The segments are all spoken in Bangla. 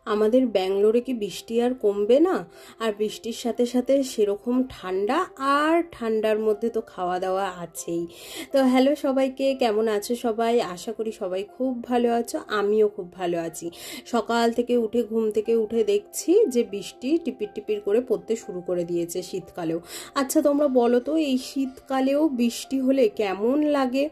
আমাদের ব্যাঙ্গালোরে কি বৃষ্টি আর কমবে না? আর বৃষ্টির সাথে সাথে সেরকম ঠান্ডা, আর ঠান্ডার মধ্যে তো খাওয়া দাওয়া আছেই। তো হ্যালো সবাইকে, কেমন আছো সবাই? আশা করি সবাই খুব ভালো আছো, আমিও খুব ভালো আছি। সকাল থেকে উঠে ঘুম থেকে উঠে দেখছি যে বৃষ্টি টিপির টিপির করে পড়তে শুরু করে দিয়েছে শীতকালেও। আচ্ছা তোমরা বলো তো, এই শীতকালেও বৃষ্টি হলে কেমন লাগে?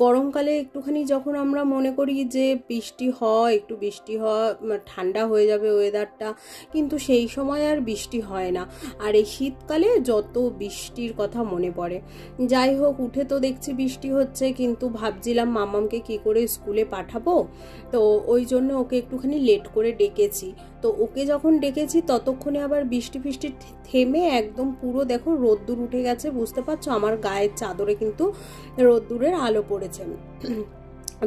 গরমকালে একটুখানি যখন আমরা মনে করি যে বৃষ্টি হয়, একটু বৃষ্টি হয়, ঠান্ডা হয়ে যাবে ওয়েদারটা, কিন্তু সেই সময় আর বৃষ্টি হয় না। আর এই শীতকালে যত বৃষ্টির কথা মনে পড়ে। যাই হোক, উঠে তো দেখছি বৃষ্টি হচ্ছে, কিন্তু ভাবছিলাম মামামকে কি করে স্কুলে পাঠাবো। তো ওই জন্য ওকে একটুখানি লেট করে ডেকেছি। তো ওকে যখন ডেকেছি ততক্ষণে আবার বৃষ্টি ফিষ্টি থেমে একদম পুরো দেখো রোদ্দুর উঠে গেছে। বুঝতে পারছো, আমার গায়ের চাদরে কিন্তু রোদ্দুরের আলো পড়েছে।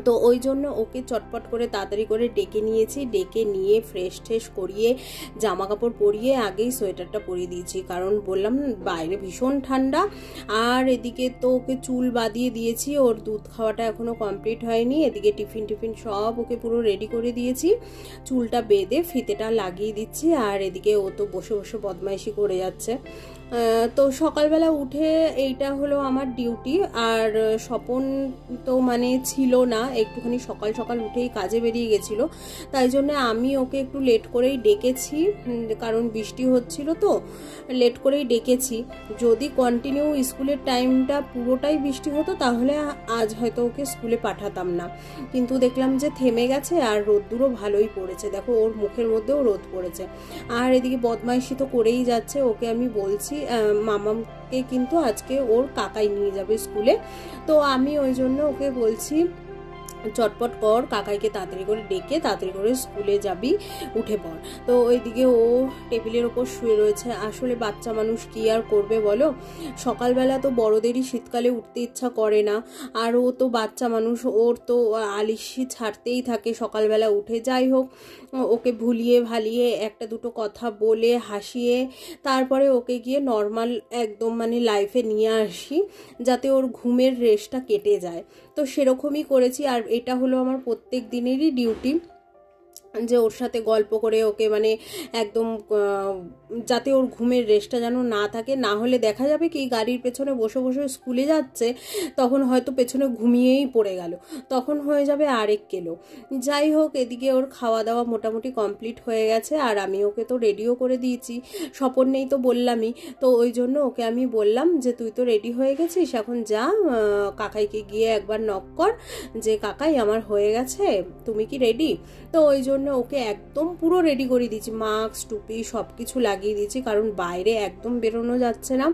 তো ওই জন্য ওকে চটপট করে তাড়াতাড়ি করে ডেকে নিয়েছি। ডেকে নিয়ে ফ্রেশ ট্রেশ করিয়ে জামা কাপড় পরিয়ে আগেই সোয়েটারটা পরিয়ে দিয়েছি, কারণ বললাম বাইরে ভীষণ ঠান্ডা। আর এদিকে তো ওকে চুল বাঁধিয়ে দিয়েছি, ওর দুধ খাওয়াটা এখনো কমপ্লিট হয়নি। এদিকে টিফিন টিফিন সব ওকে পুরো রেডি করে দিয়েছি, চুলটা বেঁধে ফিতেটা লাগিয়ে দিচ্ছি। আর এদিকে ও তো বসে বসে বদমাইশি করে যাচ্ছে। তো সকালবেলা উঠে এইটা হলো আমার ডিউটি। আর স্বপন তো মানে ছিল না, একটুখানি সকাল সকাল উঠেই কাজে বেরিয়ে গেছিল, তাই জন্য আমি ওকে একটু লেট করেই ডেকেছি, কারণ বৃষ্টি হচ্ছিল তো লেট করেই ডেকেছি। যদি কন্টিনিউ স্কুলের টাইমটা পুরোটাই বৃষ্টি হতো তাহলে আজ হয়তো ওকে স্কুলে পাঠাতাম না, কিন্তু দেখলাম যে থেমে গেছে আর রোদ্দুরও ভালোই পড়েছে। দেখো ওর মুখের মধ্যেও রোদ পড়েছে। আর এদিকে বদমাইশি তো করেই যাচ্ছে। ওকে আমি বলছি মামামকে কিন্তু আজকে ওর কাকাই নিয়ে যাবে স্কুলে, তো আমি ওই জন্য ওকে বলছি চটপট কর, কাকাইকে তাড়াতাড়ি করে ডেকে তাড়াতাড়ি করে স্কুলে যাবি, উঠে পড়। তো ওইদিকে ও টেবিলের ওপর শুয়ে রয়েছে। আসলে বাচ্চা মানুষ কি আর করবে বলো, সকালবেলা তো বড়দেরই শীতকালে উঠতে ইচ্ছা করে না, আর ও তো বাচ্চা মানুষ, ওর তো আলিশি ছাড়তেই থাকে সকালবেলা উঠে। যাই হোক, ওকে ভুলিয়ে ভালিয়ে একটা দুটো কথা বলে হাসিয়ে তারপরে ওকে গিয়ে নর্মাল একদম মানে লাইফে নিয়ে আসি, যাতে ওর ঘুমের রেস্টটা কেটে যায়। তো সেরকমই করেছি। আর এটা হলো আমার প্রত্যেক দিনেরই ডিউটি, যে ওর সাথে গল্প করে ওকে মানে একদম যাতে ওর ঘুমের রেস্টটা যেন না থাকে। না হলে দেখা যাবে কি গাড়ির পেছনে বসে বসে স্কুলে যাচ্ছে, তখন হয়তো পেছনে ঘুমিয়েই পড়ে গেল, তখন হয়ে যাবে আরেক কেলো। যাই হোক, এদিকে ওর খাওয়া দাওয়া মোটামুটি কমপ্লিট হয়ে গেছে, আর আমি ওকে তো রেডিও করে দিয়েছি। স্বপন নেই তো বললামই, তো ওই জন্য ওকে আমি বললাম যে তুই তো রেডি হয়ে গেছিস, এখন যা কাকাইকে গিয়ে একবার নক কর যে কাকাই আমার হয়ে গেছে, তুমি কি রেডি? তো ওই জন্য ওকে একদম পুরো রেডি করে দিয়েছি, মাস্ক টুপি সব কিছু লাগিয়ে দিয়েছি, কারণ বাইরে একদম বেরোনো যাচ্ছে না।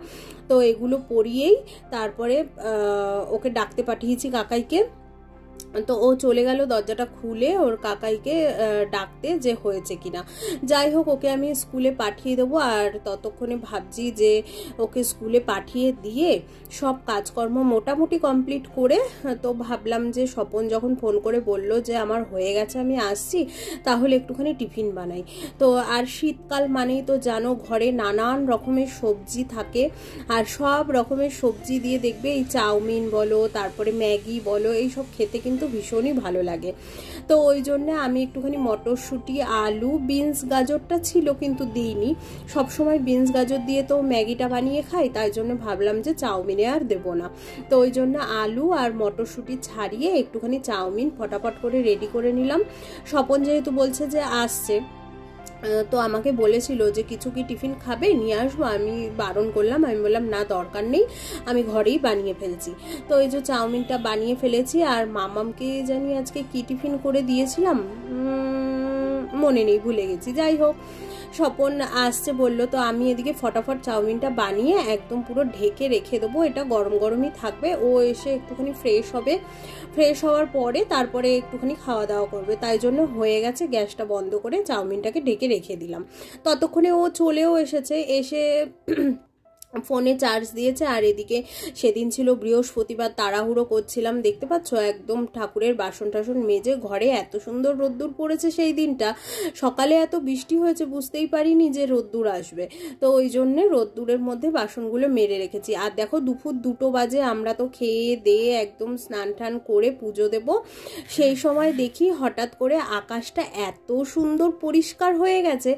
তো এগুলো পরিয়েই তারপরে ওকে ডাকতে পাঠিয়েছি কাকাইকে। তো ও চলে গেল দরজাটা খুলে ওর কাকাইকে ডাকতে যে হয়েছে কিনা। যাই হোক, ওকে আমি স্কুলে পাঠিয়ে দেবো। আর ততক্ষণে ভাবছি যে ওকে স্কুলে পাঠিয়ে দিয়ে সব কাজকর্ম মোটামুটি কমপ্লিট করে, তো ভাবলাম যে স্বপন যখন ফোন করে বলল যে আমার হয়ে গেছে আমি আসছি, তাহলে একটুখানি টিফিন বানাই। তো আর শীতকাল মানেই তো জানো ঘরে নানান রকমের সবজি থাকে, আর সব রকমের সবজি দিয়ে দেখবে এই চাউমিন বলো, তারপরে ম্যাগি বলো, এইসব খেতে কিন্তু ভীষণই ভালো লাগে। তো ওই জন্য আমি একটুখানি মটরশুঁটি, আলু, বিনস, গাজরটা ছিল কিন্তু দিইনি, সবসময় বিনস গাজর দিয়ে তো ম্যাগিটা বানিয়ে খাই, তাই জন্য ভাবলাম যে চাউমিনে আর দেবো না। তো ওই জন্য আলু আর মটরশুঁটি ছাড়িয়ে একটুখানি চাউমিন ফটাফট করে রেডি করে নিলাম। স্বপন যেহেতু বলছে যে আসছে, তো আমাকে বলেছিল যে কিছু কি টিফিন খাবে, নিয়ে আসবো। আমি বারণ করলাম, আমি বললাম না দরকার নেই, আমি ঘরেই বানিয়ে ফেলছি। তো এই যে চাউমিনটা বানিয়ে ফেলেছি। আর মামামকে জানি আজকে কি টিফিন করে দিয়েছিলাম মনে নেই, ভুলে গেছি। যাই হোক, স্বপন আসছে বললো, তো আমি এদিকে ফটাফট চাউমিনটা বানিয়ে একদম পুরো ঢেকে রেখে দেবো, এটা গরম গরমই থাকবে। ও এসে একটুখানি ফ্রেশ হবে, ফ্রেশ হওয়ার পরে তারপরে একটুখানি খাওয়া দাওয়া করবে, তাই জন্য হয়ে গেছে। গ্যাসটা বন্ধ করে চাউমিনটাকে ঢেকে রেখে দিলাম। ততক্ষণে ও চলেও এসেছে, এসে ফোনে চার্জ দিয়েছে। আর এদিকে সেদিন ছিল বৃহস্পতিবার, তাড়াহুড়ো করছিলাম, দেখতে পাচ্ছ একদম ঠাকুরের বাসন টাসন মেজে ঘরে এত সুন্দর রোদ্দুর পড়েছে সেই দিনটা। সকালে এত বৃষ্টি হয়েছে বুঝতেই পারিনি যে রোদ্দুর আসবে, তো ওই জন্যে রোদ্দুরের মধ্যে বাসনগুলো মেরে রেখেছি। আর দেখো দুপুর 2টো বাজে, আমরা তো খেয়ে দিয়ে একদম স্নান টান করে পুজো দেব, সেই সময় দেখি হঠাৎ করে আকাশটা এত সুন্দর পরিষ্কার হয়ে গেছে।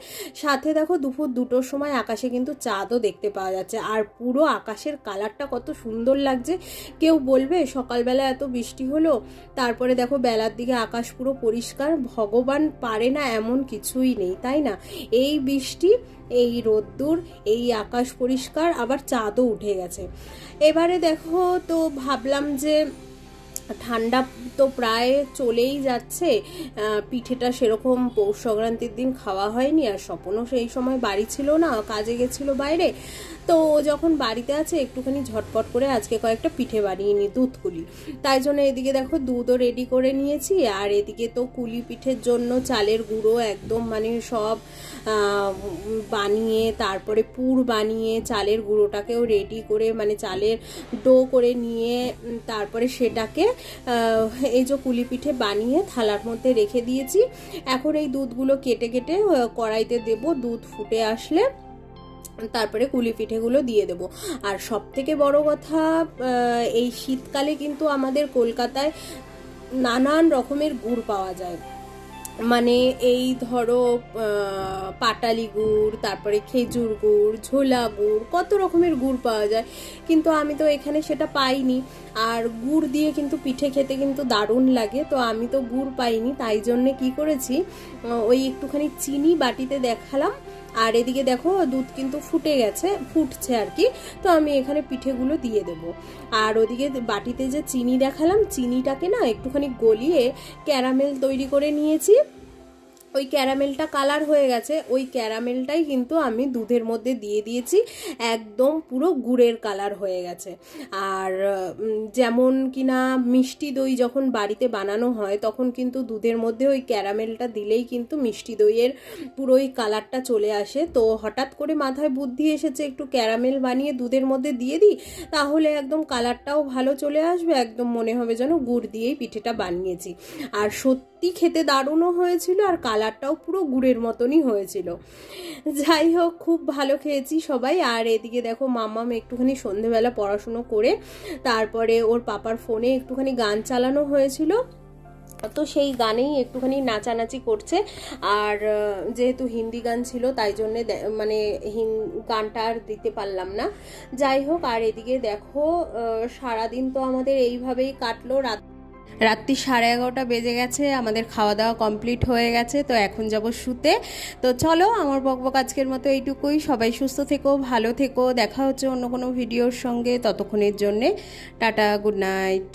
সাথে দেখো দুপুর 2টোর সময় আকাশে কিন্তু চাঁদও দেখতে পাওয়া যাচ্ছে, আর পুরো আকাশের কালারটা কত সুন্দর লাগছে। কেউ বলবে সকালবেলা এত বৃষ্টি হলো, তারপরে দেখো বেলার দিকে আকাশ পুরো পরিষ্কার। ভগবান পারে না এমন কিছুই নেই, তাই না? এই বৃষ্টি, এই রোদ্দুর, এই আকাশ পরিষ্কার, আবার চাঁদও উঠে গেছে। এবারে দেখো তো ভাবলাম যে ঠান্ডা তো প্রায় চলেই যাচ্ছে, পিঠেটা সেরকম পৌষ সংক্রান্তির দিন খাওয়া হয়নি, আর স্বপনও সেই সময় বাড়ি ছিল না, কাজে গেছিল বাইরে। তো ও যখন বাড়িতে আছে একটুখানি ঝটপট করে আজকে কয়েকটা পিঠে বানিয়ে নিই দুধ কুলি, তাই জন্য এদিকে দেখো দুধও রেডি করে নিয়েছি। আর এদিকে তো কুলি পিঠের জন্য চালের গুঁড়ো একদম মানে সব বানিয়ে, তারপরে পুর বানিয়ে চালের গুঁড়োটাকেও রেডি করে মানে চালের ডো করে নিয়ে, তারপরে সেটাকে এই যে কুলি পিঠে বানিয়ে থালার মধ্যে রেখে দিয়েছি। এখন এই দুধগুলো কেটে কেটে কড়াইতে দেব, দুধ ফুটে আসলে তারপরে কুলি পিঠেগুলো দিয়ে দেব। আর সব থেকে বড় কথা, এই শীতকালে কিন্তু আমাদের কলকাতায় নানান রকমের গুড় পাওয়া যায়, মানে এই ধরো পাটালি গুড়, তারপরে খেজুর গুড়, ঝোলা গুড়, কত রকমের গুড় পাওয়া যায়, কিন্তু আমি তো এখানে সেটা পাইনি। আর গুড় দিয়ে কিন্তু পিঠে খেতে কিন্তু দারুণ লাগে, তো আমি তো গুড় পাইনি, তাই জন্যে কি করেছি, ওই একটুখানি চিনি বাটিতে দেখালাম। আর এদিকে দেখো দুধ কিন্তু ফুটছে আর কি, তো আমি এখানে পিঠেগুলো দিয়ে দেব। আর ওদিকে বাটিতে যে চিনি দেখালাম, চিনিটাকে না একটুখানি গলিয়ে ক্যারামেল তৈরি করে নিয়েছি। ওই ক্যারামেলটা কালার হয়ে গেছে, ওই ক্যারামেলটাই কিন্তু আমি দুধের মধ্যে দিয়ে দিয়েছি, একদম পুরো গুড়ের কালার হয়ে গেছে। আর যেমন কিনা মিষ্টি দই যখন বাড়িতে বানানো হয় তখন কিন্তু দুধের মধ্যে ওই ক্যারামেলটা দিলেই কিন্তু মিষ্টি দইয়ের পুরো ওই কালারটা চলে আসে। তো হঠাৎ করে মাথায় বুদ্ধি এসেছে একটু ক্যারামেল বানিয়ে দুধের মধ্যে দিয়ে দিই, তাহলে একদম কালারটাও ভালো চলে আসবে, একদম মনে হবে যেন গুড় দিয়েই পিঠেটা বানিয়েছি। আর সত্যি খেতে দারুণও হয়েছিল, আর কালারটাও পুরো গুড়ের মতনই হয়েছিল। যাই হোক, খুব ভালো খেয়েছি সবাই। আর এদিকে দেখো মাম্মাম একটুখানি সন্ধেবেলা পড়াশুনো করে তারপরে ওর পাপার ফোনে একটুখানি গান চালানো হয়েছিল, তো সেই গানেই একটুখানি নাচানাচি করছে। আর যেহেতু হিন্দি গান ছিল তাই জন্যে মানে গানটা আর দিতে পারলাম না। যাই হোক, আর এদিকে দেখো সারাদিন তো আমাদের এইভাবেই কাটলো। রাত্রি 11:30 বেজে গেছে, আমাদের খাওয়া দাওয়া কমপ্লিট হয়ে গেছে, তো এখন যাব শুতে। তো চলো, আমার বকবক আজকের মতো এইটুকুই। সবাই সুস্থ থেকো, ভালো থেকো, দেখা হচ্ছে অন্য কোনো ভিডিওর সঙ্গে। ততক্ষণের জন্যে টাটা, গুড নাইট।